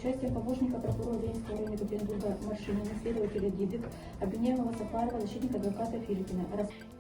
участием помощника прокурора Ленинского района Екатеринбурга Маршинина, следователя Дидик, обвиняемого Сафарова, защитника адвоката Филиппина.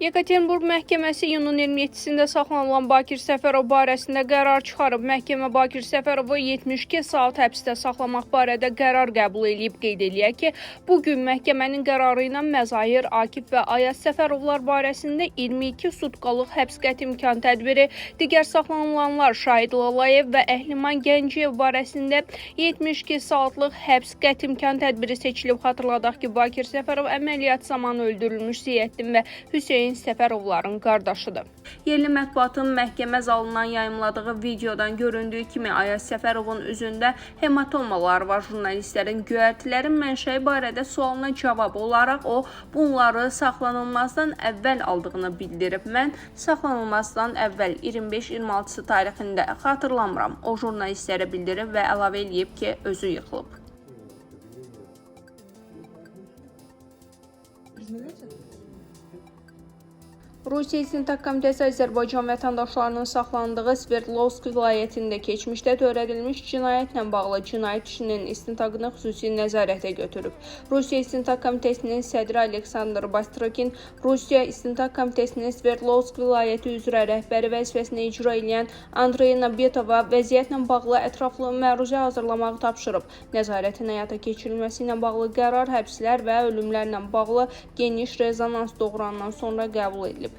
Yekaterinburg məhkəməsi iyunun 27-sində saxlanılan Bakir Səfərov barəsində qərar çıxarıb. Məhkəmə Bakir Səfərovu 72 saat həbsdə saxlamaq barədə qərar qəbul edib. Qeyd eləyək ki, bugün məhkəmənin qərarı ilə Məzahir, Akif və Ayaz Səfərovlar barəsində 22 sutkalıq həbs qəti imkan tədbiri, digər saxlanılanlar Şahid Lalayev və Əhliman Gəncəyev barəsində 72 saatlıq həbs qəti imkan tədbiri seçilib. Xatırladaq ki, Bakir Səfərov əməliyyat zamanı öldürülmüş Ziyyəddin və Hüseyn Səfərovların qardaşıdır. Yerli mətbuatın məhkəmə zalından yayımladığı videodan göründüyü kimi Ayaz Səfərovun üzündə hematomalar var. Jurnalistlərin göyərtilərin mənşəyi barədə sualına cavab olaraq o, bunları saxlanılmazdan əvvəl aldığını bildirib. Mən saxlanılmazdan əvvəl 25-26 tarixində xatırlamıram. O, jurnalistlərə bildirib və əlavə eləyib ki, özü yıxılıb. Rusiya İstintaq Komitəsi Azərbaycan vətəndaşlarının saxlandığı Sverdlovsk vilayətində keçmişdə törədilmiş cinayətlə bağlı cinayət işinin istintaqını xüsusi nəzarətə götürüb. Rusiya İstintaq Komitəsinin sədri Aleksandr Bastrokin, Rusiya İstintaq Komitəsinin Sverdlovsk vilayəti üzrə rəhbəri vəzifəsini icra edən Andrey Nabetova vəziyyətlə bağlı ətraflı məruzə hazırlamağı tapşırıb. Nəzarətin həyata keçirilməsi ilə bağlı qərar həbslər və ölümlərlə bağlı geniş rezonans doğurandan sonra qəbul edilib.